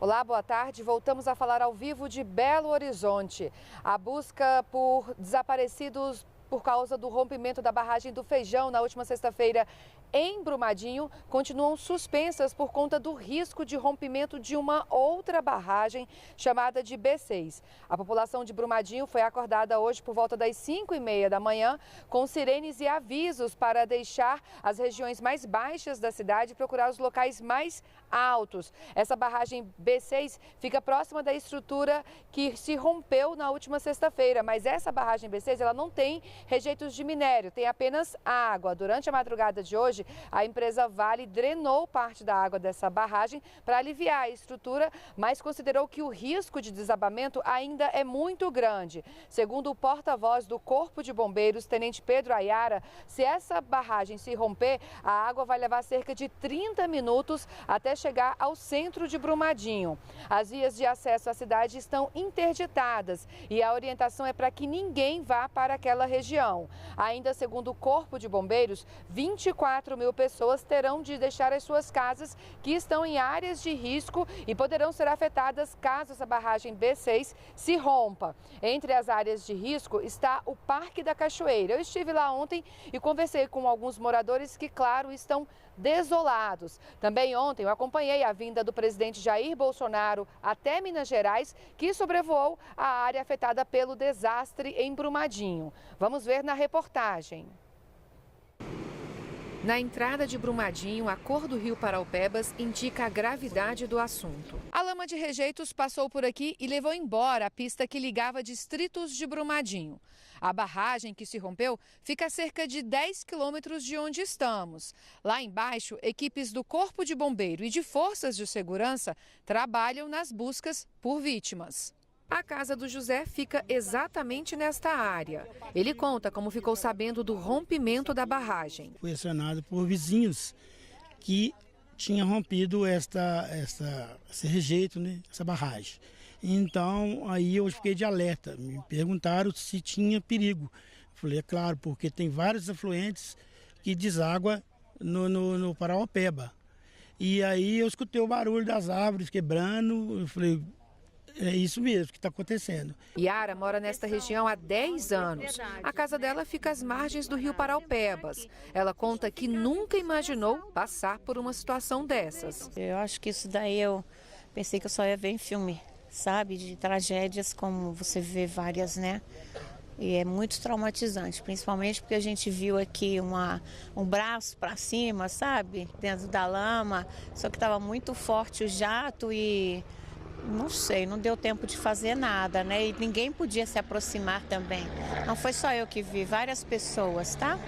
Olá, boa tarde. Voltamos a falar ao vivo de Belo Horizonte. A busca por desaparecidos por causa do rompimento da barragem do Feijão na última sexta-feira em Brumadinho continuam suspensas por conta do risco de rompimento de uma outra barragem chamada de B6. A população de Brumadinho foi acordada hoje por volta das 5h30 da manhã com sirenes e avisos para deixar as regiões mais baixas da cidade e procurar os locais mais altos. Essa barragem B6 fica próxima da estrutura que se rompeu na última sexta-feira, mas essa barragem B6 ela não tem rejeitos de minério, tem apenas água. Durante a madrugada de hoje, a empresa Vale drenou parte da água dessa barragem para aliviar a estrutura, mas considerou que o risco de desabamento ainda é muito grande. Segundo o porta-voz do Corpo de Bombeiros, Tenente Pedro Ayara, se essa barragem se romper, a água vai levar cerca de 30 minutos até chegar ao centro de Brumadinho. As vias de acesso à cidade estão interditadas e a orientação é para que ninguém vá para aquela região. Ainda segundo o Corpo de Bombeiros, 24 mil pessoas terão de deixar as suas casas que estão em áreas de risco e poderão ser afetadas caso essa barragem B6 se rompa. Entre as áreas de risco está o Parque da Cachoeira. Eu estive lá ontem e conversei com alguns moradores que, claro, estão desolados. Também ontem eu acompanhei a vinda do presidente Jair Bolsonaro até Minas Gerais, que sobrevoou a área afetada pelo desastre em Brumadinho. Vamos ver na reportagem. Na entrada de Brumadinho, a cor do rio Paraupebas indica a gravidade do assunto. A lama de rejeitos passou por aqui e levou embora a pista que ligava distritos de Brumadinho. A barragem que se rompeu fica a cerca de 10 quilômetros de onde estamos. Lá embaixo, equipes do Corpo de Bombeiro e de Forças de Segurança trabalham nas buscas por vítimas. A casa do José fica exatamente nesta área. Ele conta como ficou sabendo do rompimento da barragem. Fui acionado por vizinhos que tinham rompido esse rejeito, né, essa barragem. Então, aí eu fiquei de alerta. Me perguntaram se tinha perigo. Falei, é claro, porque tem vários afluentes que deságua no Paraopeba. E aí eu escutei o barulho das árvores quebrando, eu falei, é isso mesmo que está acontecendo. Yara mora nesta região há 10 anos. A casa dela fica às margens do rio Paraupebas. Ela conta que nunca imaginou passar por uma situação dessas. Eu acho que isso daí eu pensei que eu só ia ver em filme, sabe? De tragédias como você vê várias, né? E é muito traumatizante, principalmente porque a gente viu aqui um braço para cima, sabe? Dentro da lama, só que estava muito forte o jato e... não sei, não deu tempo de fazer nada, né? E ninguém podia se aproximar também. Não foi só eu que vi, várias pessoas, tá?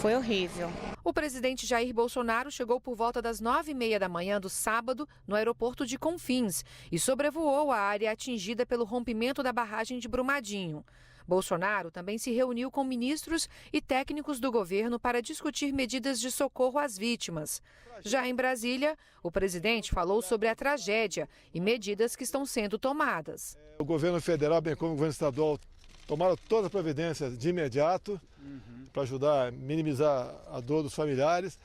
Foi horrível. O presidente Jair Bolsonaro chegou por volta das 9h30 da manhã do sábado no aeroporto de Confins e sobrevoou a área atingida pelo rompimento da barragem de Brumadinho. Bolsonaro também se reuniu com ministros e técnicos do governo para discutir medidas de socorro às vítimas. Já em Brasília, o presidente falou sobre a tragédia e medidas que estão sendo tomadas. O governo federal, bem como o governo estadual, tomaram todas as providências de imediato para ajudar a minimizar a dor dos familiares.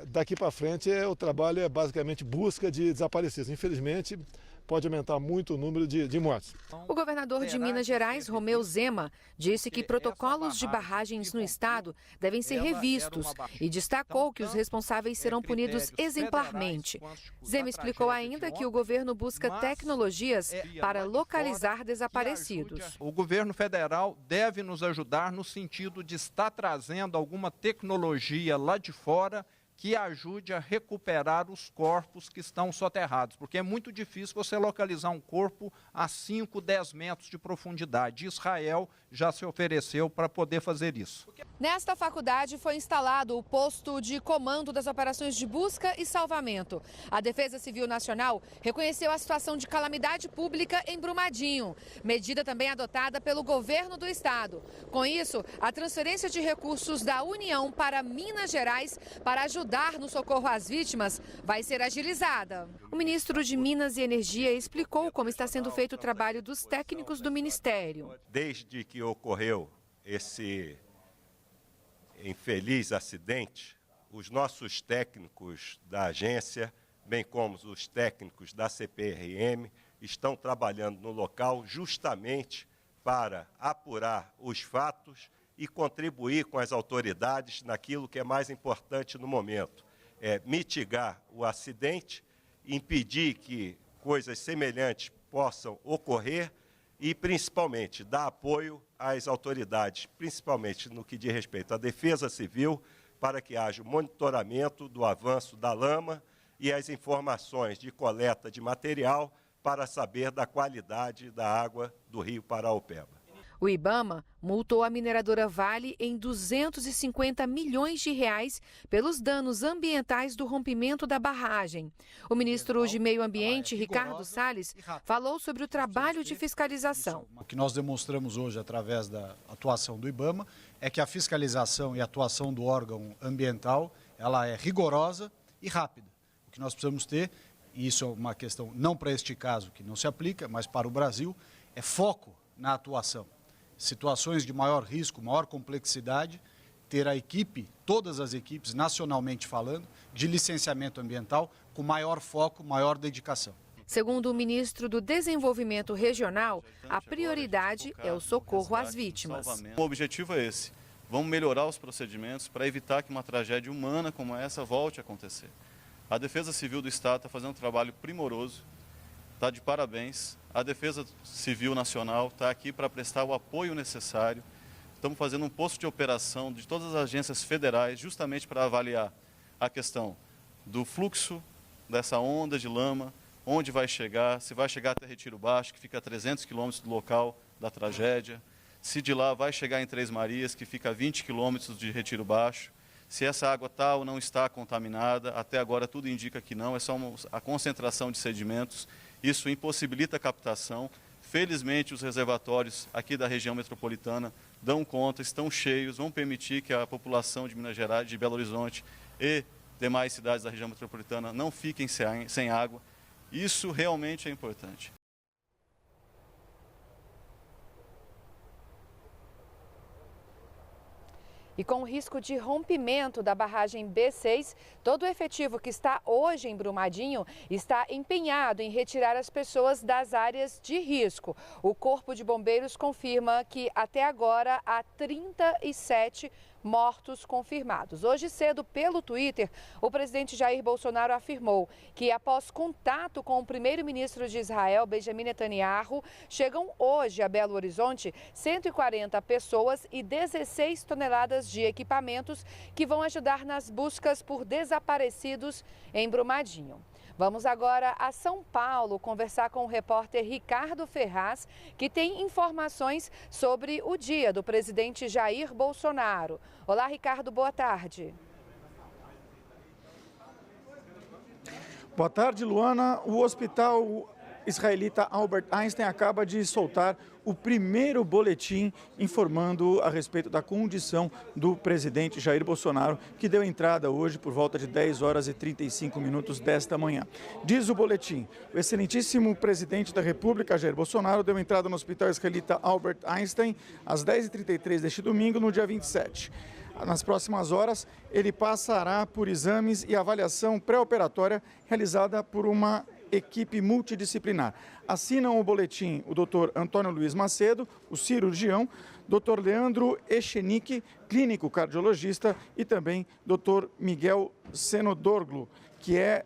Daqui para frente, o trabalho é basicamente busca de desaparecidos. Infelizmente, pode aumentar muito o número de mortes. O governador de Minas Gerais, Romeu Zema, disse que protocolos de barragens no estado devem ser revistos e destacou que os responsáveis serão punidos exemplarmente. Zema explicou ainda que o governo busca tecnologias para localizar desaparecidos. O governo federal deve nos ajudar no sentido de estar trazendo alguma tecnologia lá de fora que ajude a recuperar os corpos que estão soterrados, porque é muito difícil você localizar um corpo a 5, 10 metros de profundidade. Israel já se ofereceu para poder fazer isso. Nesta faculdade foi instalado o posto de comando das operações de busca e salvamento. A Defesa Civil Nacional reconheceu a situação de calamidade pública em Brumadinho, medida também adotada pelo governo do estado. Com isso, a transferência de recursos da União para Minas Gerais para ajudar no socorro às vítimas vai ser agilizada. O ministro de Minas e Energia explicou como está sendo feito o trabalho dos técnicos do ministério. Desde que ocorreu esse infeliz acidente, os nossos técnicos da agência bem como os técnicos da CPRM, estão trabalhando no local justamente para apurar os fatos e contribuir com as autoridades naquilo que é mais importante no momento, mitigar o acidente, impedir que coisas semelhantes possam ocorrer e, principalmente, dar apoio às autoridades, principalmente no que diz respeito à Defesa Civil, para que haja o monitoramento do avanço da lama e as informações de coleta de material para saber da qualidade da água do Rio Paraopeba. O IBAMA multou a mineradora Vale em R$250 milhões pelos danos ambientais do rompimento da barragem. O ministro de Meio Ambiente, Ricardo Salles, falou sobre o trabalho de fiscalização. O que nós demonstramos hoje através da atuação do IBAMA é que a fiscalização e a atuação do órgão ambiental, ela é rigorosa e rápida. O que nós precisamos ter, e isso é uma questão não para este caso que não se aplica, mas para o Brasil, é foco na atuação. Situações de maior risco, maior complexidade, ter a equipe, todas as equipes, nacionalmente falando, de licenciamento ambiental, com maior foco, maior dedicação. Segundo o ministro do Desenvolvimento Regional, a prioridade é o socorro às vítimas. O objetivo é esse. Vamos melhorar os procedimentos para evitar que uma tragédia humana como essa volte a acontecer. A Defesa Civil do Estado está fazendo um trabalho primoroso, está de parabéns. A Defesa Civil Nacional está aqui para prestar o apoio necessário. Estamos fazendo um posto de operação de todas as agências federais, justamente para avaliar a questão do fluxo dessa onda de lama, onde vai chegar, se vai chegar até Retiro Baixo, que fica a 300 quilômetros do local da tragédia, se de lá vai chegar em Três Marias, que fica a 20 quilômetros de Retiro Baixo, se essa água está ou não está contaminada. Até agora tudo indica que não, é só a concentração de sedimentos. Isso impossibilita a captação. Felizmente, os reservatórios aqui da região metropolitana dão conta, estão cheios, vão permitir que a população de Minas Gerais, de Belo Horizonte e demais cidades da região metropolitana não fiquem sem água. Isso realmente é importante. E com o risco de rompimento da barragem B6, todo o efetivo que está hoje em Brumadinho está empenhado em retirar as pessoas das áreas de risco. O Corpo de Bombeiros confirma que até agora há 37 mortos confirmados. Hoje cedo, pelo Twitter, o presidente Jair Bolsonaro afirmou que, após contato com o primeiro-ministro de Israel, Benjamin Netanyahu, chegam hoje a Belo Horizonte 140 pessoas e 16 toneladas de equipamentos que vão ajudar nas buscas por desaparecidos em Brumadinho. Vamos agora a São Paulo conversar com o repórter Ricardo Ferraz, que tem informações sobre o dia do presidente Jair Bolsonaro. Olá, Ricardo, boa tarde. Boa tarde, Luana. O hospital israelita Albert Einstein acaba de soltar o primeiro boletim informando a respeito da condição do presidente Jair Bolsonaro, que deu entrada hoje por volta de 10 horas e 35 minutos desta manhã. Diz o boletim: o excelentíssimo presidente da República, Jair Bolsonaro, deu entrada no hospital israelita Albert Einstein às 10h33 deste domingo, no dia 27. Nas próximas horas, ele passará por exames e avaliação pré-operatória realizada por uma equipe multidisciplinar. Assinam o boletim o doutor Antônio Luiz Macedo, o cirurgião, doutor Leandro Echenique, clínico cardiologista, e também doutor Miguel Senodorglu, que é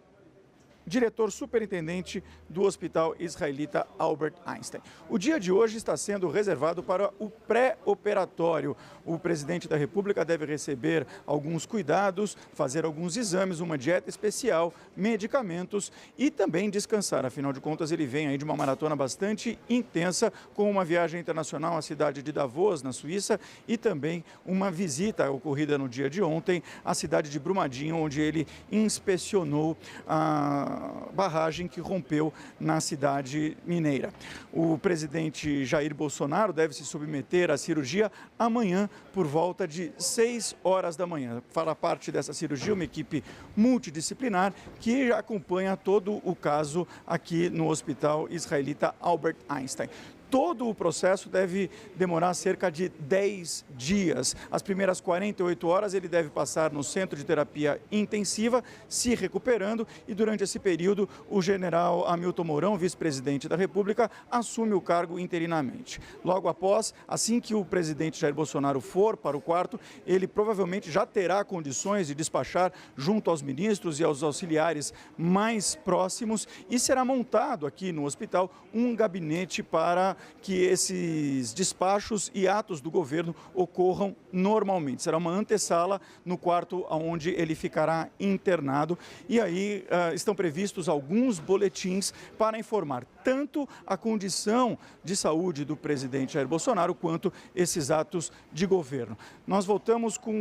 diretor superintendente do Hospital Israelita Albert Einstein. O dia de hoje está sendo reservado para o pré-operatório. O presidente da República deve receber alguns cuidados, fazer alguns exames, uma dieta especial, medicamentos e também descansar. Afinal de contas, ele vem aí de uma maratona bastante intensa, com uma viagem internacional à cidade de Davos, na Suíça, e também uma visita ocorrida no dia de ontem à cidade de Brumadinho, onde ele inspecionou a barragem que rompeu na cidade mineira. O presidente Jair Bolsonaro deve se submeter à cirurgia amanhã por volta de 6 horas da manhã. Fará parte dessa cirurgia uma equipe multidisciplinar que acompanha todo o caso aqui no Hospital Israelita Albert Einstein. Todo o processo deve demorar cerca de 10 dias. As primeiras 48 horas ele deve passar no centro de terapia intensiva, se recuperando, e durante esse período o general Hamilton Mourão, vice-presidente da República, assume o cargo interinamente. Logo após, assim que o presidente Jair Bolsonaro for para o quarto, ele provavelmente já terá condições de despachar junto aos ministros e aos auxiliares mais próximos, e será montado aqui no hospital um gabinete para que esses despachos e atos do governo ocorram normalmente. Será uma antessala no quarto onde ele ficará internado, e aí estão previstos alguns boletins para informar tanto a condição de saúde do presidente Jair Bolsonaro quanto esses atos de governo. Nós voltamos com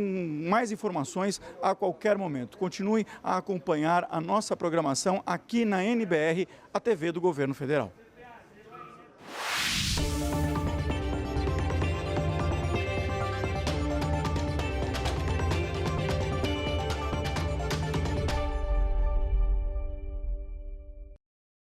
mais informações a qualquer momento. Continue a acompanhar a nossa programação aqui na NBR, a TV do Governo Federal.